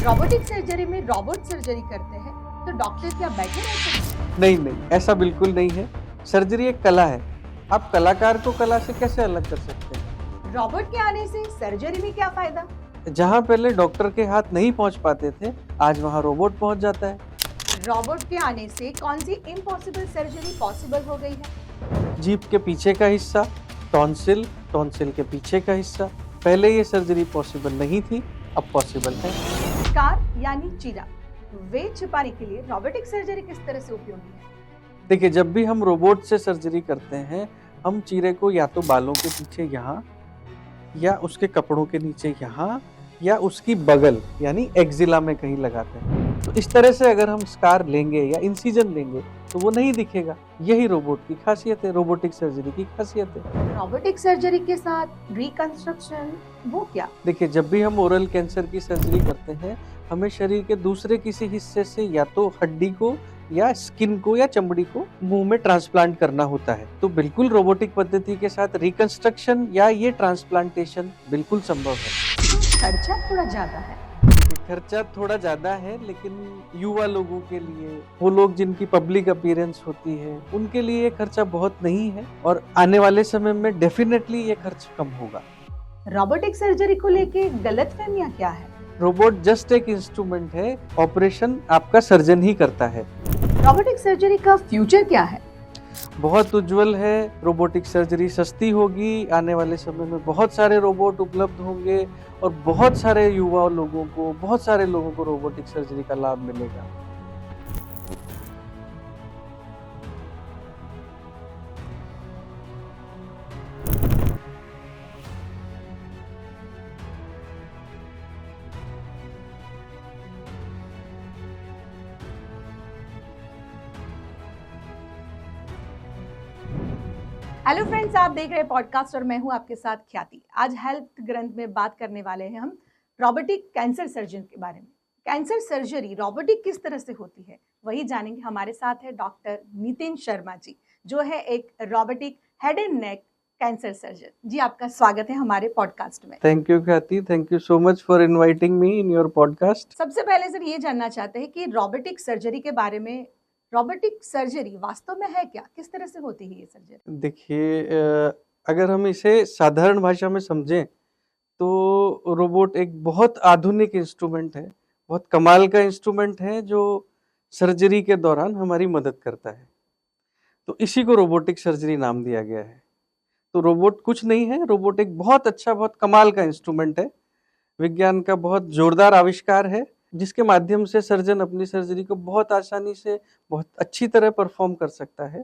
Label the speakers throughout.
Speaker 1: Robotic surgery में robot surgery करते हैं तो डॉक्टर क्या बैठे रहते हैं?
Speaker 2: नहीं, ऐसा बिल्कुल नहीं है। सर्जरी एक कला है। आप कलाकार को कला से कैसे अलग कर सकते हैं?
Speaker 1: रोबोट के आने से सर्जरी में क्या फायदा?
Speaker 2: जहाँ पहले डॉक्टर के हाथ नहीं पहुँच पाते थे, आज वहाँ रोबोट पहुँच जाता है।
Speaker 1: रोबोट के आने से कौन सी इम्पॉसिबल सर्जरी पॉसिबल हो गई है?
Speaker 2: जीभ के पीछे का हिस्सा, टॉन्सिल, टॉन्सिल के पीछे का हिस्सा। पहले ये सर्जरी पॉसिबल नहीं थी, अब पॉसिबल है।
Speaker 1: स्कार यानी चीरा वे छिपाने के लिए रोबोटिक सर्जरी किस तरह से उपयोगी है?
Speaker 2: देखिए, जब भी हम रोबोट से सर्जरी करते हैं, हम चीरे को या तो बालों के पीछे यहाँ, या उसके कपड़ों के नीचे यहाँ, या उसकी बगल यानी एक्जिला में कहीं लगाते हैं। तो इस तरह से अगर हम स्कार लेंगे या इंसिजन लेंगे तो वो नहीं दिखेगा। यही रोबोट की खासियत है, रोबोटिक सर्जरी की खासियत है।
Speaker 1: रोबोटिक सर्जरी के साथ रिकंस्ट्रक्शन वो क्या?
Speaker 2: देखिए, जब भी हम ओरल कैंसर की सर्जरी करते हैं, हमें शरीर के दूसरे किसी हिस्से से या तो हड्डी को या स्किन को या चमड़ी को मुंह में ट्रांसप्लांट करना होता है। तो बिल्कुल रोबोटिक पद्धति के साथ रिकंस्ट्रक्शन या ये ट्रांसप्लांटेशन बिल्कुल संभव है।
Speaker 1: खर्चा थोड़ा ज्यादा है।
Speaker 2: खर्चा थोड़ा ज्यादा है, लेकिन युवा लोगों के लिए, वो लोग जिनकी पब्लिक अपीयरेंस होती है, उनके लिए ये खर्चा बहुत नहीं है और आने वाले समय में डेफिनेटली ये खर्च कम होगा।
Speaker 1: रोबोटिक सर्जरी को लेके गलतफहमियां क्या है?
Speaker 2: रोबोट जस्ट एक इंस्ट्रूमेंट है, ऑपरेशन आपका सर्जन ही करता है।
Speaker 1: रोबोटिक सर्जरी का फ्यूचर क्या है?
Speaker 2: बहुत उज्जवल है। रोबोटिक सर्जरी सस्ती होगी, आने वाले समय में बहुत सारे रोबोट उपलब्ध होंगे और बहुत सारे युवा लोगों को, बहुत सारे लोगों को रोबोटिक सर्जरी का लाभ मिलेगा।
Speaker 1: हेलो फ्रेंड्स, आप देख रहे हैं पॉडकास्ट और मैं हूं आपके साथ ख्याति। आज हेल्थ ग्रंथ में बात करने वाले हैं हम रोबोटिक कैंसर सर्जन के बारे में। कैंसर सर्जरी रोबोटिक किस तरह से होती है वही जानेंगे। हमारे साथ है डॉक्टर नितिन शर्मा जी, जो है एक robotic head and neck cancer surgeon. जी, आपका स्वागत है हमारे पॉडकास्ट में।
Speaker 2: Thank you Khyati, thank you so much for inviting me in your podcast.
Speaker 1: सबसे पहले सर ये जानना चाहते हैं कि रोबोटिक सर्जरी के बारे में। रोबोटिक सर्जरी वास्तव में है क्या, किस तरह से होती है ये सर्जरी?
Speaker 2: देखिए, अगर हम इसे साधारण भाषा में समझें तो रोबोट एक बहुत आधुनिक इंस्ट्रूमेंट है, बहुत कमाल का इंस्ट्रूमेंट है जो सर्जरी के दौरान हमारी मदद करता है। तो इसी को रोबोटिक सर्जरी नाम दिया गया है। तो रोबोट कुछ नहीं है, रोबोट एक बहुत अच्छा, बहुत कमाल का इंस्ट्रूमेंट है। विज्ञान का बहुत जोरदार आविष्कार है, जिसके माध्यम से सर्जन अपनी सर्जरी को बहुत आसानी से, बहुत अच्छी तरह परफॉर्म कर सकता है।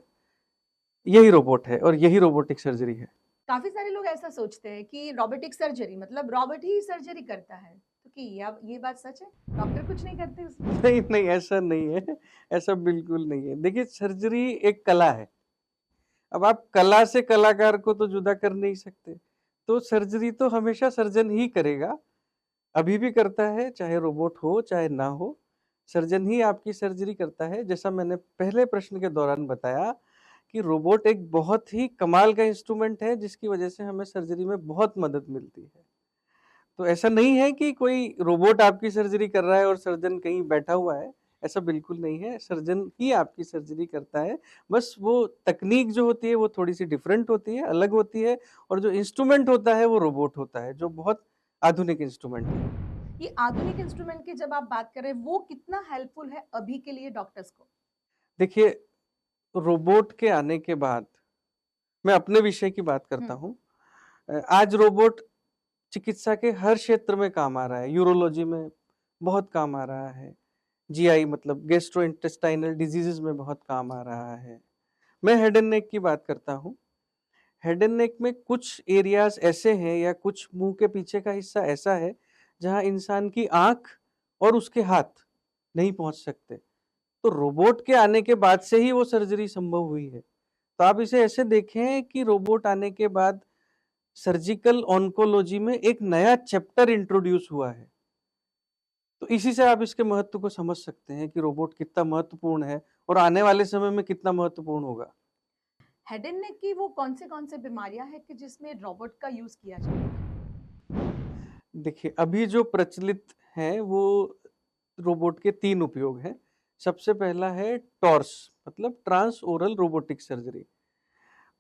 Speaker 2: यही रोबोट है और यही रोबोटिक सर्जरी है।
Speaker 1: काफी सारे लोग ऐसा सोचते हैं कि रोबोटिक सर्जरी मतलब रोबोट ही सर्जरी करता है, तो कि ये बात सच है? डॉक्टर कुछ नहीं करते उसमें?
Speaker 2: नहीं, ऐसा नहीं है, ऐसा बिल्कुल नहीं है। देखिए, सर्जरी एक कला है। अब आप कला से कलाकार को तो जुदा कर नहीं सकते। तो सर्जरी तो हमेशा सर्जन ही करेगा, अभी भी करता है, चाहे रोबोट हो चाहे ना हो, सर्जन ही आपकी सर्जरी करता है। जैसा मैंने पहले प्रश्न के दौरान बताया कि रोबोट एक बहुत ही कमाल का इंस्ट्रूमेंट है, जिसकी वजह से हमें सर्जरी में बहुत मदद मिलती है। तो ऐसा नहीं है कि कोई रोबोट आपकी सर्जरी कर रहा है और सर्जन कहीं बैठा हुआ है, ऐसा बिल्कुल नहीं है। सर्जन ही आपकी सर्जरी करता है, बस वो तकनीक जो होती है वो थोड़ी-सी डिफरेंट होती है, अलग होती है, और जो इंस्ट्रूमेंट होता है वो रोबोट होता है, जो बहुत आधुनिक इंस्ट्रूमेंट है।
Speaker 1: ये आधुनिक इंस्ट्रूमेंट की जब आप बात कर रहे हैं, वो कितना हेल्पफुल है अभी के लिए डॉक्टर्स को?
Speaker 2: देखिए, रोबोट के आने के बाद, मैं अपने विषय की बात करता हूँ। आज रोबोट चिकित्सा के हर क्षेत्र में काम आ रहा है। यूरोलॉजी में बहुत काम आ रहा है, जीआई मतलब गैस्ट्रोइंटेस्टाइनल डिजीजेज में बहुत काम आ रहा है। मैं हेड एंड नेक की बात करता हूँ। हेड एंड नेक में कुछ एरियाज ऐसे हैं या कुछ मुंह के पीछे का हिस्सा ऐसा है जहां इंसान की आंख और उसके हाथ नहीं पहुंच सकते। तो रोबोट के आने के बाद से ही वो सर्जरी संभव हुई है। तो आप इसे ऐसे देखें कि रोबोट आने के बाद सर्जिकल ऑन्कोलॉजी में एक नया चैप्टर इंट्रोड्यूस हुआ है। तो इसी से आप इसके महत्व को समझ सकते हैं कि रोबोट कितना महत्वपूर्ण है और आने वाले समय में कितना महत्वपूर्ण होगा।
Speaker 1: हेड एंड नेक की वो कौन से बीमारियां हैं कि जिसमें रोबोट का यूज किया जाता है?
Speaker 2: देखिए, अभी जो प्रचलित है वो रोबोट के 3 उपयोग हैं। सबसे पहला है टॉर्स, मतलब ट्रांस ओरल रोबोटिक सर्जरी।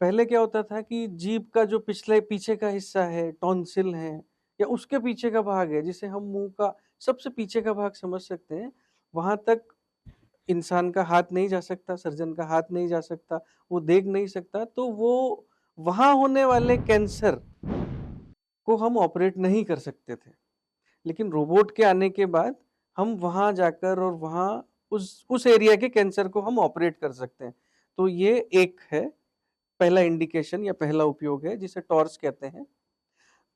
Speaker 2: पहले क्या होता था कि जीभ का जो पिछले पीछे का हिस्सा है, टॉन्सिल है, या उसके पीछे का भाग है, जिसे हम मुंह का सबसे पीछे का भाग समझ सकते हैं, वहां तक इंसान का हाथ नहीं जा सकता, सर्जन का हाथ नहीं जा सकता, वो देख नहीं सकता, तो वो वहां होने वाले कैंसर को हम ऑपरेट नहीं कर सकते थे। लेकिन रोबोट के आने के बाद हम वहां जाकर और वहां उस एरिया के कैंसर को हम ऑपरेट कर सकते हैं। तो ये एक है, पहला इंडिकेशन या पहला उपयोग है, जिसे टॉर्स कहते हैं।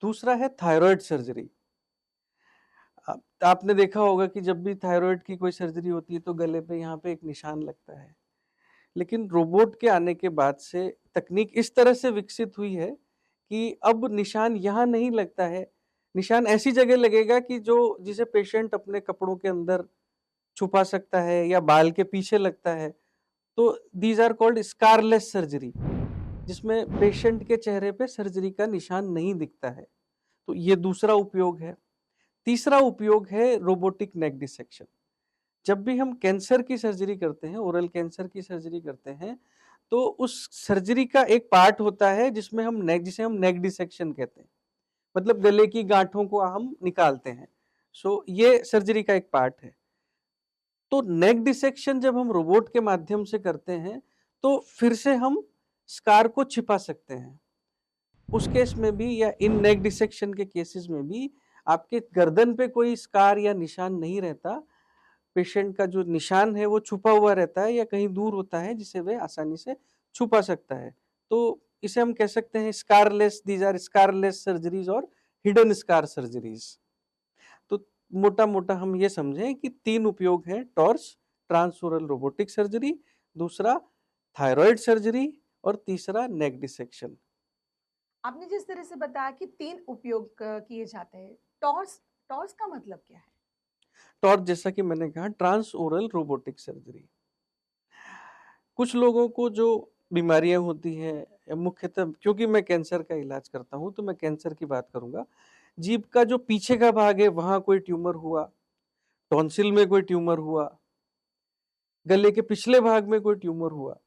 Speaker 2: दूसरा है थायराइड सर्जरी। आपने देखा होगा कि जब भी थायराइड की कोई सर्जरी होती है तो गले पे यहाँ पे एक निशान लगता है। लेकिन रोबोट के आने के बाद से तकनीक इस तरह से विकसित हुई है कि अब निशान यहाँ नहीं लगता है, निशान ऐसी जगह लगेगा कि जो जिसे पेशेंट अपने कपड़ों के अंदर छुपा सकता है या बाल के पीछे लगता है। तो these are called scarless surgery, जिसमें पेशेंट के चेहरे पे सर्जरी का निशान नहीं दिखता है। तो ये दूसरा उपयोग है। तीसरा उपयोग है रोबोटिक नेक डिसेक्शन। जब भी हम कैंसर की सर्जरी करते हैं, ओरल कैंसर की सर्जरी करते हैं, तो उस सर्जरी का एक पार्ट होता है जिसमें जिसे हम नेक डिसेक्शन कहते हैं, मतलब गले की गांठों को हम निकालते हैं। सो ये सर्जरी का एक पार्ट है। तो नेक डिसेक्शन जब हम रोबोट के माध्यम से करते हैं तो फिर से हम स्कार को छिपा सकते हैं। उस केस में भी या इन नेक डिसेक्शन के केसेस में भी आपके गर्दन पे कोई स्कार या निशान नहीं रहता। पेशेंट का जो निशान है वो छुपा हुआ रहता है या कहीं दूर होता है, जिसे वे आसानी से छुपा सकता है। तो इसे हम कह सकते हैं scarless, these are scarless surgeries और हिडन स्कार सर्जरीज। तो मोटा मोटा हम ये समझें कि 3 उपयोग है, टॉर्स, ट्रांसओरल रोबोटिक सर्जरी, दूसरा थायराइड सर्जरी, और तीसरा नेक डिसेक्शन।
Speaker 1: आपने जिस तरह से बताया कि 3 उपयोग किए जाते हैं, टॉर्स टॉर्स का मतलब क्या है?
Speaker 2: टॉर्च, जैसा कि मैंने कहा, ट्रांस ओरल रोबोटिक सर्जरी। कुछ लोगों को जो बीमारियां होती हैं, मुख्यतः क्योंकि मैं कैंसर का इलाज करता हूं तो मैं कैंसर की बात करूंगा। जीभ का जो पीछे का भाग है वहां कोई ट्यूमर हुआ, टॉन्सिल में कोई ट्यूमर हुआ, गले के पिछले भाग में कोई ट्यूमर हुआ,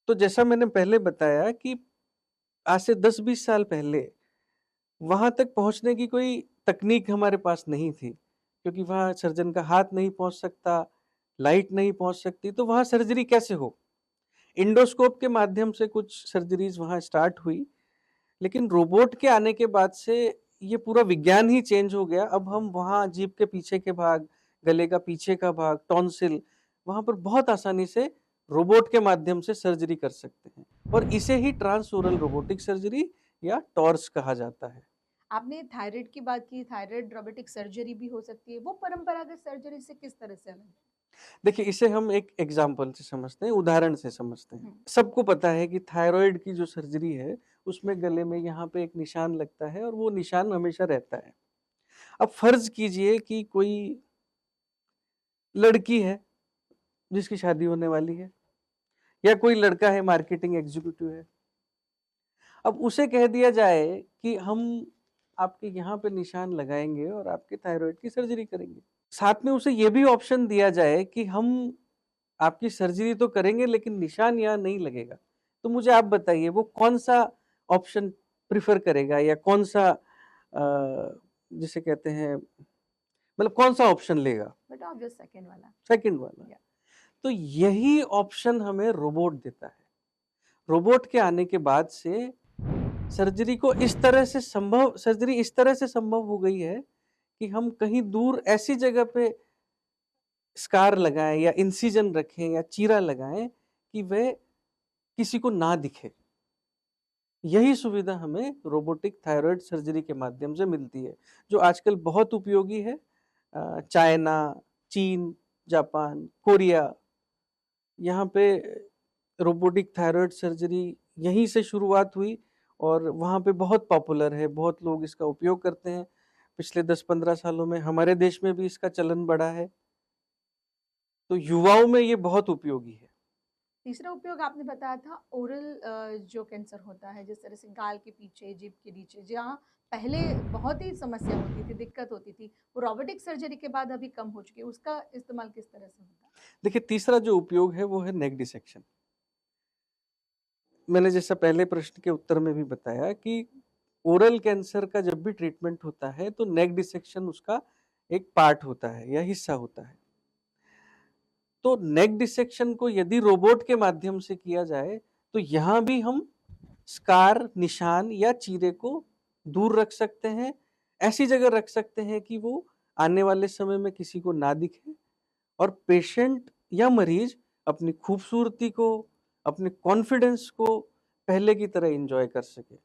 Speaker 2: तो जैसा मैंने पहले बताया कि आज से 10-20 साल पहले वहां तक पहुंचने की कोई तकनीक हमारे पास नहीं थी, क्योंकि वहां सर्जन का हाथ नहीं पहुंच सकता, लाइट नहीं पहुंच सकती, तो वहां सर्जरी कैसे हो। इंडोस्कोप के माध्यम से कुछ सर्जरीज वहां स्टार्ट हुई, लेकिन रोबोट के आने के बाद से ये पूरा विज्ञान ही चेंज हो गया। अब हम वहां जीभ के पीछे के भाग, गले का पीछे का भाग, टॉन्सिल, वहां पर बहुत आसानी से रोबोट के माध्यम से सर्जरी कर सकते हैं, और इसे ही ट्रांसओरल रोबोटिक सर्जरी या टॉर्स कहा जाता है।
Speaker 1: आपने थायराइड की बात की, थायराइड रोबोटिक सर्जरी भी हो सकती है, वो परंपरागत सर्जरी से किस तरह से अलग है?
Speaker 2: देखिए, इसे हम एक एग्जाम्पल से समझते हैं, उदाहरण से समझते हैं।
Speaker 1: हम्म,
Speaker 2: सबको पता है कि थायराइड की जो सर्जरी है उसमें गले में यहाँ पे एक निशान लगता है और वो निशान हमेशा रहता है। अब फर्ज कीजिए कि कोई लड़की है जिसकी शादी होने वाली है, या कोई लड़का है मार्केटिंग एग्जीक्यूटिव है। अब उसे कह दिया जाए कि हम आपके यहाँ पे निशान लगाएंगे और आपके थायराइड की सर्जरी करेंगे। साथ में उसे ये भी ऑप्शन दिया जाए कि हम आपकी सर्जरी तो करेंगे लेकिन निशान यहाँ नहीं लगेगा। तो मुझे आप बताइए वो कौन सा ऑप्शन प्रिफर करेगा, या कौन सा जिसे कहते हैं, मतलब कौन सा ऑप्शन लेगा?
Speaker 1: बट ऑब्वियस सेकंड वाला।
Speaker 2: सेकंड वाला।
Speaker 1: या
Speaker 2: तो यही ऑप्शन हमें रोबोट देता है। रोबोट के आने के बाद से सर्जरी इस तरह से संभव हो गई है कि हम कहीं दूर ऐसी जगह पे स्कार लगाएं या इंसिजन रखें या चीरा लगाएं कि वह किसी को ना दिखे। यही सुविधा हमें रोबोटिक थायराइड सर्जरी के माध्यम से मिलती है, जो आजकल बहुत उपयोगी है। चाइना, चीन, जापान, कोरिया, यहाँ पे रोबोटिक थायराइड सर्जरी यहीं से शुरुआत हुई और वहाँ पे बहुत पॉपुलर है, बहुत लोग इसका उपयोग करते हैं। पिछले 10-15 सालों में हमारे देश में भी इसका चलन बढ़ा है, तो युवाओं में ये बहुत उपयोगी है।
Speaker 1: तीसरा उपयोग आपने बताया था ओरल जो कैंसर होता है, जिस तरह से गाल के पीछे, जीभ के नीचे, जहाँ पहले बहुत ही समस्या होती थी, दिक्कत होती थी, वो रोबोटिक सर्जरी के बाद अभी कम हो चुकी है। उसका इस्तेमाल किस तरह से होता है?
Speaker 2: देखिए, तीसरा जो उपयोग है वो है नेक डिसेक्शन। मैंने जैसा पहले प्रश्न के उत्तर में भी बताया कि ओरल कैंसर का जब भी ट्रीटमेंट होता है तो नेक डिसेक्शन उसका एक पार्ट होता है या हिस्सा होता है। तो नेक डिसेक्शन को यदि रोबोट के माध्यम से किया जाए तो यहां भी हम स्कार, निशान या चीरे को दूर रख सकते हैं, ऐसी जगह रख सकते हैं कि वो आने वाले समय में किसी को ना दिखे और पेशेंट या मरीज अपनी खूबसूरती को, अपने कॉन्फिडेंस को पहले की तरह एंजॉय कर सके।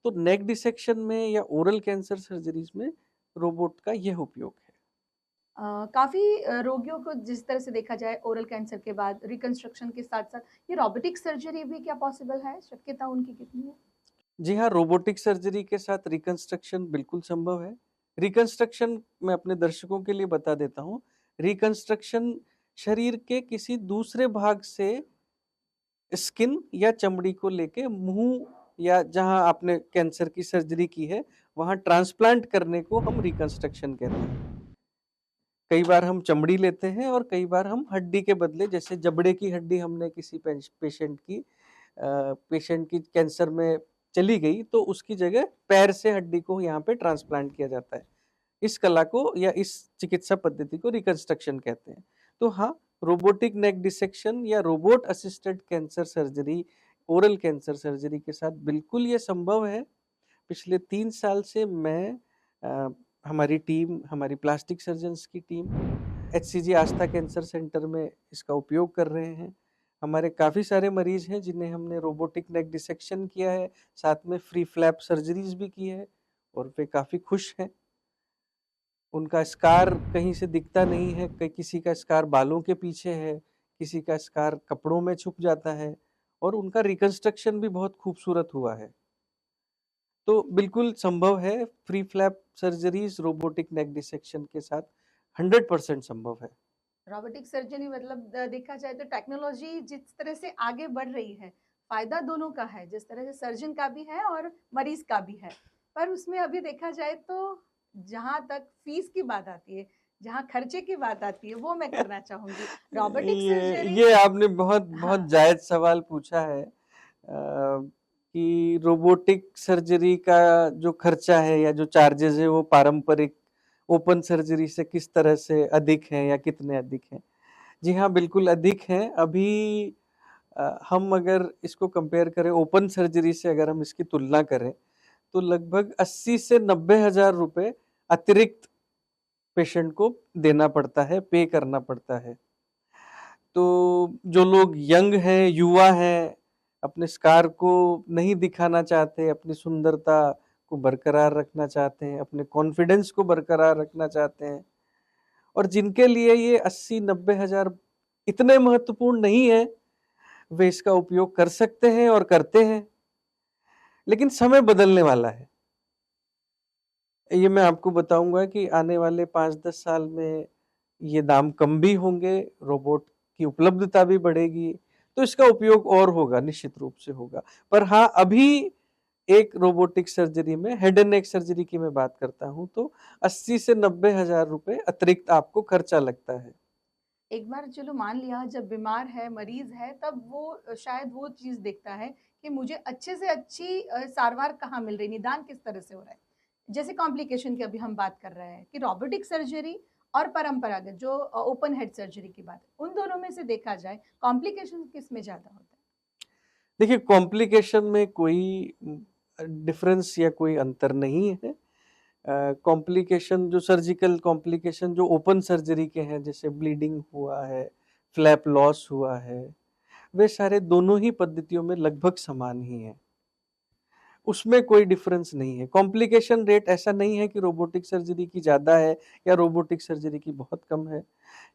Speaker 2: तो नेक डिसेक्शन में या ओरल कैंसर सर्जरीज में रोबोट का यह उपयोग है।
Speaker 1: काफ़ी रोगियों को जिस तरह से देखा जाए ओरल कैंसर के बाद रिकंस्ट्रक्शन के साथ-साथ ये रोबोटिक सर्जरी भी क्या पॉसिबल है? शक्यता उनकी कितनी है?
Speaker 2: जी हाँ, रोबोटिक सर्जरी के साथ रिकंस्ट्रक्शन बिल्कुल संभव है। रिकंस्ट्रक्शन मैं अपने दर्शकों के लिए बता देता हूँ। रिकंस्ट्रक्शन शरीर के किसी दूसरे भाग से स्किन या चमड़ी को लेके मुंह या जहां आपने कैंसर की सर्जरी की है वहां ट्रांसप्लांट करने को हम रिकंस्ट्रक्शन कहते हैं। कई बार हम चमड़ी लेते हैं और कई बार हम हड्डी के बदले, जैसे जबड़े की हड्डी हमने किसी पेशेंट की कैंसर में चली गई तो उसकी जगह पैर से हड्डी को यहाँ पे ट्रांसप्लांट किया जाता है। इस कला को या इस चिकित्सा पद्धति को रिकंस्ट्रक्शन कहते हैं। तो हाँ, रोबोटिक नेक डिसेक्शन या robot assisted cancer surgery, oral cancer surgery के साथ बिल्कुल ये संभव है। पिछले 3 साल से मैं हमारी टीम, हमारी प्लास्टिक सर्जन्स की टीम HCG आस्था कैंसर सेंटर में इसका उपयोग कर रहे हैं। हमारे काफ़ी सारे मरीज हैं जिन्हें हमने रोबोटिक नेक डिसेक्शन किया है, साथ में फ्री फ्लैप सर्जरीज भी की है और वे काफ़ी खुश हैं। उनका स्कार कहीं से दिखता नहीं है, किसी का स्कार बालों के पीछे है, किसी का स्कार कपड़ों में छुप जाता है और उनका रिकंस्ट्रक्शन भी बहुत खूबसूरत हुआ है। तो बिल्कुल संभव है, फ्री फ्लैप सर्जरीज रोबोटिक नेक डिसेक्शन के साथ 100% संभव है।
Speaker 1: रोबोटिक सर्जरी मतलब देखा जाए तो टेक्नोलॉजी जिस तरह से आगे बढ़ रही है, फ़ायदा दोनों का है, जिस तरह से सर्जन का भी है और मरीज़ का भी है। पर उसमें अभी देखा जाए तो जहाँ तक फ़ीस की बात आती है, जहाँ खर्चे की बात आती है, वो मैं करना चाहूँगी। रोबोटिक सर्जरी
Speaker 2: ये आपने बहुत बहुत
Speaker 1: हाँ,
Speaker 2: जायज सवाल पूछा है कि रोबोटिक सर्जरी का जो खर्चा है या जो चार्जेस है वो पारंपरिक ओपन सर्जरी से किस तरह से अधिक है या कितने अधिक हैं। जी हाँ, बिल्कुल अधिक हैं। अभी हम अगर इसको कंपेयर करें ओपन सर्जरी से, अगर हम इसकी तुलना करें तो लगभग 80 से 90 हजार रुपए अतिरिक्त पेशेंट को देना पड़ता है, पे करना पड़ता है। तो जो लोग यंग हैं, युवा हैं, अपने स्कार को नहीं दिखाना चाहते, अपनी सुंदरता को बरकरार रखना चाहते हैं, अपने कॉन्फिडेंस को बरकरार रखना चाहते हैं और जिनके लिए ये 80-90 हजार इतने महत्वपूर्ण नहीं है, वे इसका उपयोग कर सकते हैं और करते हैं। लेकिन समय बदलने वाला है। ये मैं आपको बताऊंगा कि आने वाले 5-10 साल में ये दाम कम भी होंगे, रोबोट की उपलब्धता भी बढ़ेगी, तो इसका उपयोग और होगा, निश्चित रूप से होगा। पर हाँ, अभी एक रोबोटिक सर्जरी में, हेड एंड नेक सर्जरी की मैं बात करता हूं, तो 80 से 90 हजार रुपए अतिरिक्त आपको खर्चा लगता है।
Speaker 1: एक बार चलो मान लिया जब बीमार है, मरीज़ है, तब वो शायद वो चीज़ देखता है कि मुझे अच्छे से अच्छी सारवार कहाँ मिल रही, निदान किस तरह से हो रहा है। जैसे कॉम्प्लिकेशन की अभी हम बात कर रहे हैं कि रोबोटिक सर्जरी और परंपरागत जो ओपन हेड सर्जरी की बात है, उन दोनों में से देखा जाए कॉम्प्लिकेशन किस में ज़्यादा होता है?
Speaker 2: देखिए, कॉम्प्लिकेशन में कोई डिफरेंस या कोई अंतर नहीं है। कॉम्प्लिकेशन जो सर्जिकल कॉम्प्लिकेशन जो ओपन सर्जरी के हैं, जैसे ब्लीडिंग हुआ है, फ्लैप लॉस हुआ है, वे सारे दोनों ही पद्धतियों में लगभग समान ही हैं। उसमें कोई डिफरेंस नहीं है। कॉम्प्लिकेशन रेट ऐसा नहीं है कि रोबोटिक सर्जरी की ज़्यादा है या रोबोटिक सर्जरी की बहुत कम है।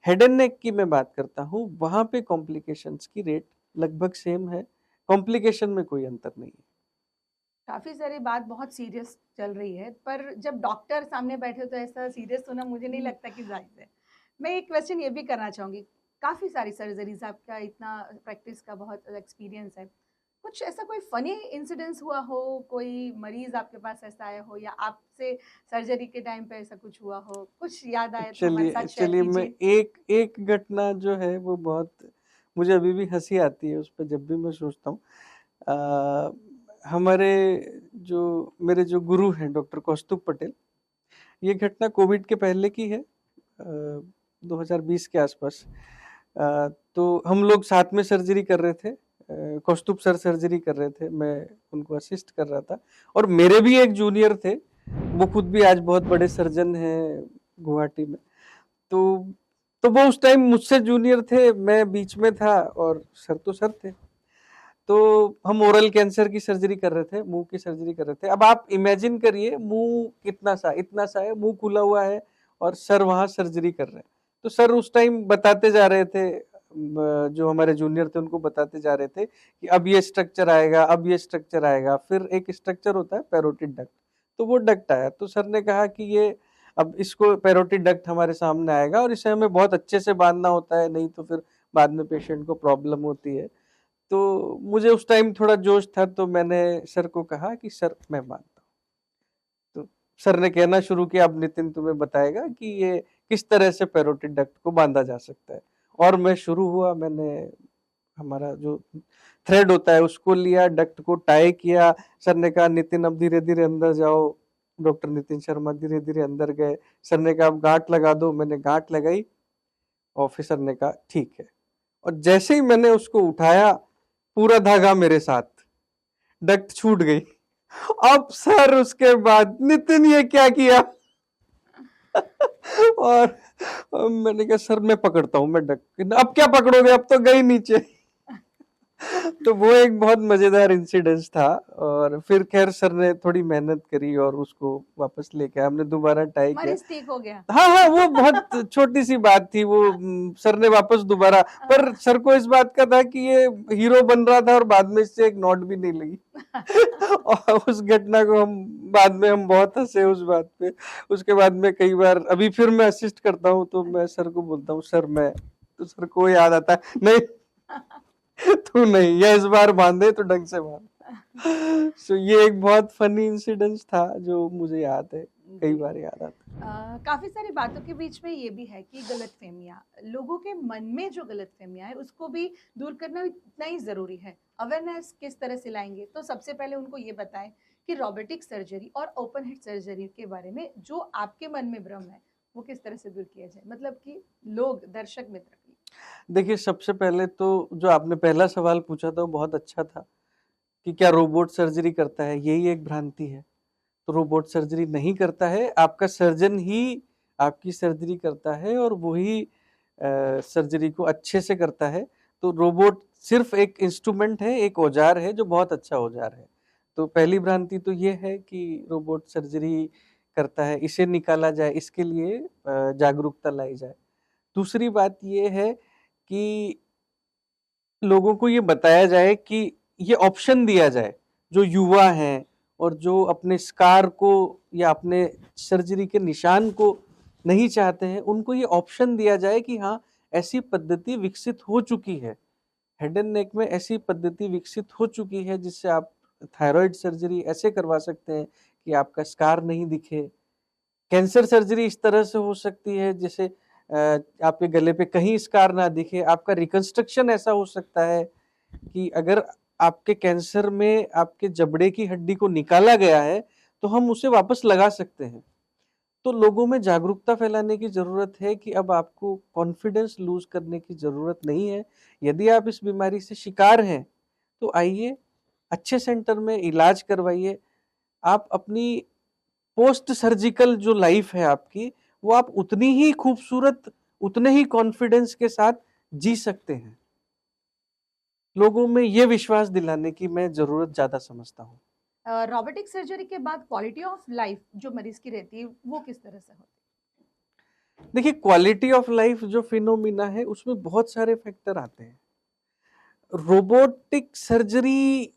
Speaker 2: हेड एंड नेक की मैं बात करता हूँ, वहाँ पे कॉम्प्लिकेशंस की रेट लगभग सेम है। कॉम्प्लिकेशन में कोई अंतर नहीं है।
Speaker 1: काफ़ी सारी बात बहुत सीरियस चल रही है, पर जब डॉक्टर सामने बैठे हो तो ऐसा सीरियस होना मुझे नहीं लगता कि जायज़ है। मैं एक क्वेश्चन ये भी करना चाहूँगी, काफ़ी सारी सर्जरीज, आपका इतना प्रैक्टिस का बहुत एक्सपीरियंस है, कुछ ऐसा कोई फनी इंसिडेंस हुआ हो, कोई मरीज आपके पास ऐसा आया हो, या आपसे सर्जरी के टाइम पे ऐसा कुछ हुआ हो, कुछ याद आए तो हमारे
Speaker 2: चलिए
Speaker 1: साथ शेयर
Speaker 2: चलिए, मैं
Speaker 1: कीजिए।
Speaker 2: एक एक घटना जो है वो बहुत, मुझे अभी भी हंसी आती है उस पर जब भी मैं सोचता हूँ। हमारे जो मेरे जो गुरु हैं डॉक्टर कौस्तुभ पटेल, ये घटना कोविड के पहले की है, 2020 के आसपास। तो हम लोग साथ में सर्जरी कर रहे थे, कौस्तुभ सर सर्जरी कर रहे थे, मैं उनको असिस्ट कर रहा था, और मेरे भी एक जूनियर थे, वो खुद भी आज बहुत बड़े सर्जन हैं गुवाहाटी में। तो वो उस टाइम मुझसे जूनियर थे, मैं बीच में था, और सर तो सर थे। तो हम ओरल कैंसर की सर्जरी कर रहे थे, मुंह की सर्जरी कर रहे थे। अब आप इमेजिन करिए, मुंह कितना सा, इतना सा है, मुंह खुला हुआ है, और सर वहां सर्जरी कर रहे हैं। तो सर उस टाइम बताते जा रहे थे, जो हमारे जूनियर थे उनको बताते जा रहे थे कि अब ये स्ट्रक्चर आएगा, अब ये स्ट्रक्चर आएगा। फिर एक स्ट्रक्चर होता है पैरोटिड डक्ट, तो वो डक्ट आया। तो सर ने कहा कि ये अब इसको पैरोटिड डक्ट हमारे सामने आएगा, और इसे हमें बहुत अच्छे से बांधना होता है, नहीं तो फिर बाद में पेशेंट को प्रॉब्लम होती है। तो मुझे उस टाइम थोड़ा जोश था, तो मैंने सर को कहा कि सर मैं बांधता हूँ। तो सर ने कहना शुरू किया, अब नितिन तुम्हें बताएगा कि ये किस तरह से पैरोटिड डक्ट को बांधा जा सकता है। और मैं शुरू हुआ, मैंने हमारा जो थ्रेड होता है उसको लिया, डक्ट को टाई किया। सर ने कहा नितिन अब धीरे धीरे अंदर जाओ। डॉक्टर नितिन शर्मा धीरे धीरे अंदर गए। सर ने कहा अब गांठ लगा दो, मैंने गांठ लगाई। ऑफिसर ने कहा ठीक है। और जैसे ही मैंने उसको उठाया, पूरा धागा मेरे साथ, डक्ट छूट गई। अब सर उसके बाद, नितिन ये क्या किया? और मैंने कहा सर मैं पकड़ता हूँ, मैं डक्ट। अब क्या पकड़ोगे, अब तो गई नीचे। तो वो एक बहुत मजेदार इंसिडेंस था। और फिर खैर सर ने थोड़ी मेहनत करी और उसको वापस लेके आए, हमने दोबारा टाई किया।
Speaker 1: मरीज ठीक हो गया।
Speaker 2: हाँ हाँ, वो बहुत छोटी सी बात थी वो। सर ने वापस दोबारा, पर सर को इस बात का था कि ये हीरो बन रहा था, और बाद में इससे एक नोट भी नहीं लगी। और उस घटना को हम बाद में हम बहुत हंसे उस बात पे। उसके बाद में कई बार अभी फिर मैं असिस्ट करता हूँ, तो मैं सर को बोलता हूँ सर मैं, तो सर को याद आता है नहीं तू नहीं, ये इस बार बांधे तो ढंग से बांध। सो ये एक बहुत फनी इंसिडेंस था जो मुझे याद है, कई बार याद आता है।
Speaker 1: काफी सारी बातों के बीच में ये भी है कि गलतफहमियां, लोगों के मन में जो गलतफहमियां है उसको भी दूर करना इतना ही जरूरी है। अवेयरनेस किस तरह से लाएंगे, तो सबसे पहले उनको ये बताएं कि रोबोटिक सर्जरी और ओपन हार्ट सर्जरी के बारे में जो आपके मन में भ्रम है वो किस तरह से दूर किया जाए, मतलब कि लोग, दर्शक मित्र।
Speaker 2: देखिए सबसे पहले तो जो आपने पहला सवाल पूछा था वो बहुत अच्छा था कि क्या रोबोट सर्जरी करता है, यही एक भ्रांति है। तो रोबोट सर्जरी नहीं करता है, आपका सर्जन ही आपकी सर्जरी करता है, और वही सर्जरी को अच्छे से करता है। तो रोबोट सिर्फ एक इंस्ट्रूमेंट है, एक औजार है जो बहुत अच्छा औजार है। तो पहली भ्रांति तो ये है कि रोबोट सर्जरी करता है, इसे निकाला जाए, इसके लिए जागरूकता लाई जाए। दूसरी बात ये है कि लोगों को ये बताया जाए कि ये ऑप्शन दिया जाए, जो युवा हैं और जो अपने स्कार को या अपने सर्जरी के निशान को नहीं चाहते हैं, उनको ये ऑप्शन दिया जाए कि हाँ ऐसी पद्धति विकसित हो चुकी है, हेड एंड नेक में ऐसी पद्धति विकसित हो चुकी है जिससे आप थायराइड सर्जरी ऐसे करवा सकते हैं कि आपका स्कार नहीं दिखे। कैंसर सर्जरी इस तरह से हो सकती है जैसे आपके गले पे कहीं स्कार ना दिखे। आपका रिकंस्ट्रक्शन ऐसा हो सकता है कि अगर आपके कैंसर में आपके जबड़े की हड्डी को निकाला गया है तो हम उसे वापस लगा सकते हैं। तो लोगों में जागरूकता फैलाने की जरूरत है कि अब आपको कॉन्फिडेंस लूज करने की जरूरत नहीं है। यदि आप इस बीमारी से शिकार हैं तो आइए, अच्छे सेंटर में इलाज करवाइए। आप अपनी पोस्ट सर्जिकल जो लाइफ है आपकी, वो आप उतनी ही खूबसूरत, उतने ही कॉन्फिडेंस के साथ जी सकते हैं। लोगों में ये विश्वास दिलाने की मैं जरूरत ज्यादा समझता हूँ।
Speaker 1: रोबोटिक सर्जरी के बाद क्वालिटी ऑफ लाइफ जो मरीज की रहती है वो किस तरह से होती है?
Speaker 2: देखिए क्वालिटी ऑफ लाइफ जो फिनोमिना है उसमें बहुत सारे फैक्टर आते हैं। रोबोटिक सर्जरी,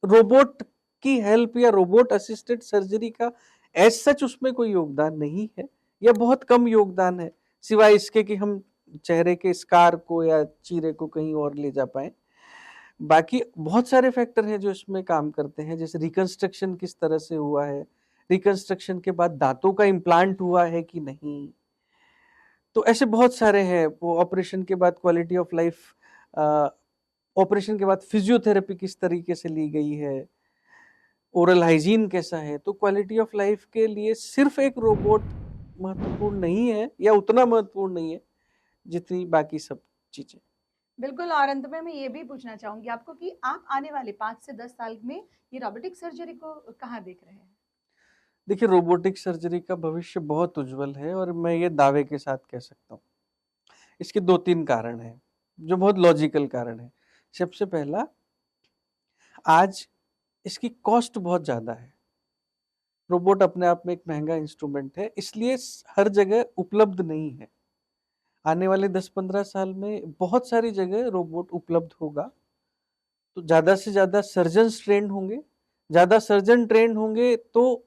Speaker 2: रोबोट की हेल्प या रोबोट असिस्टेड सर्जरी का एज सच उसमें कोई योगदान नहीं है, या बहुत कम योगदान है, सिवाय इसके कि हम चेहरे के स्कार को या चीरे को कहीं और ले जा पाए। बाकी बहुत सारे फैक्टर हैं जो इसमें काम करते हैं, जैसे रिकंस्ट्रक्शन किस तरह से हुआ है, रिकंस्ट्रक्शन के बाद दांतों का इम्प्लांट हुआ है कि नहीं, तो ऐसे बहुत सारे हैं। वो ऑपरेशन के बाद क्वालिटी ऑफ लाइफ, ऑपरेशन के बाद फिजियोथेरेपी किस तरीके से ली गई है, ओरल हाइजीन कैसा है। तो क्वालिटी ऑफ लाइफ के लिए सिर्फ एक रोबोट महत्वपूर्ण नहीं है या उतना महत्वपूर्ण नहीं है जितनी बाकी सब चीजें।
Speaker 1: बिल्कुल, और अंत में मैं ये भी पूछना चाहूंगी आपको कि आप आने वाले 5 से 10 साल में ये रोबोटिक सर्जरी को कहाँ देख रहे हैं?
Speaker 2: देखिए, रोबोटिक सर्जरी का भविष्य बहुत उज्जवल है और मैं ये दावे के साथ कह सकता हूँ। इसके 2-3 कारण हैं जो बहुत लॉजिकल कारण है। सबसे पहला, आज इसकी कॉस्ट बहुत ज्यादा है। रोबोट अपने आप में एक महंगा इंस्ट्रूमेंट है, इसलिए हर जगह उपलब्ध नहीं है। आने वाले 10-15 साल में बहुत सारी जगह रोबोट उपलब्ध होगा, तो ज्यादा से ज्यादा सर्जन ट्रेंड होंगे। ज्यादा सर्जन ट्रेंड होंगे तो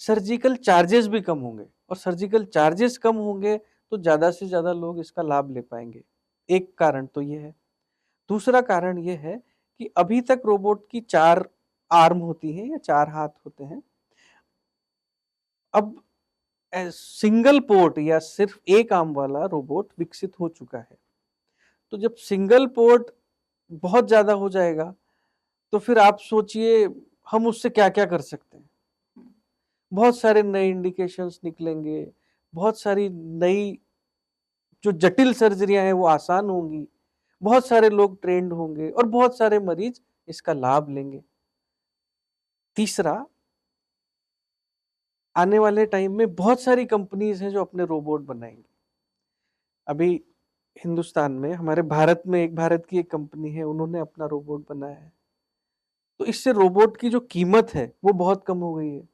Speaker 2: सर्जिकल चार्जेस भी कम होंगे, और सर्जिकल चार्जेस कम होंगे तो ज्यादा से ज्यादा लोग इसका लाभ ले पाएंगे। एक कारण तो ये है। दूसरा कारण ये है कि अभी तक रोबोट की 4 आर्म होती हैं या 4 हाथ होते हैं। अब सिंगल पोर्ट या सिर्फ एक आर्म वाला रोबोट विकसित हो चुका है। तो जब सिंगल पोर्ट बहुत ज्यादा हो जाएगा तो फिर आप सोचिए हम उससे क्या क्या कर सकते हैं। बहुत सारे नए इंडिकेशंस निकलेंगे, बहुत सारी नई जो जटिल सर्जरियां हैं वो आसान होंगी, बहुत सारे लोग ट्रेंड होंगे और बहुत सारे मरीज इसका लाभ लेंगे। तीसरा, आने वाले टाइम में बहुत सारी कंपनीज हैं जो अपने रोबोट बनाएंगी। अभी हिंदुस्तान में, हमारे भारत में, भारत की एक कंपनी है, उन्होंने अपना रोबोट बनाया है। तो इससे रोबोट की जो कीमत है वो बहुत कम हो गई है।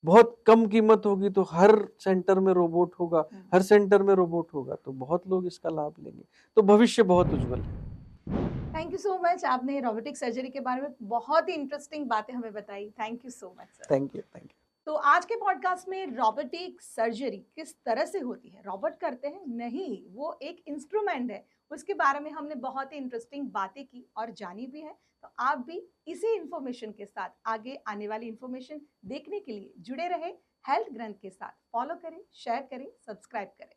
Speaker 2: बहुत कम कीमत होगी तो हर सेंटर में रोबोट होगा, हर सेंटर में रोबोट होगा तो बहुत लोग इसका लाभ लेंगे। तो भविष्य बहुत उज्जवल है।
Speaker 1: थैंक यू सो मच, आपने रोबोटिक सर्जरी के बारे में बहुत ही इंटरेस्टिंग बातें हमें बताई। Thank you so much sir.
Speaker 2: Thank you, thank you.
Speaker 1: तो आज के पॉडकास्ट में रोबोटिक सर्जरी किस तरह से होती है, रोबोट करते हैं नहीं, वो एक इंस्ट्रूमेंट है, उसके बारे में हमने बहुत ही इंटरेस्टिंग बातें की और जानी भी है। तो आप भी इसी इंफॉर्मेशन के साथ आगे आने वाली इंफॉर्मेशन देखने के लिए जुड़े रहे हेल्थ ग्रंथ के साथ। फॉलो करें, शेयर करें, सब्सक्राइब करें।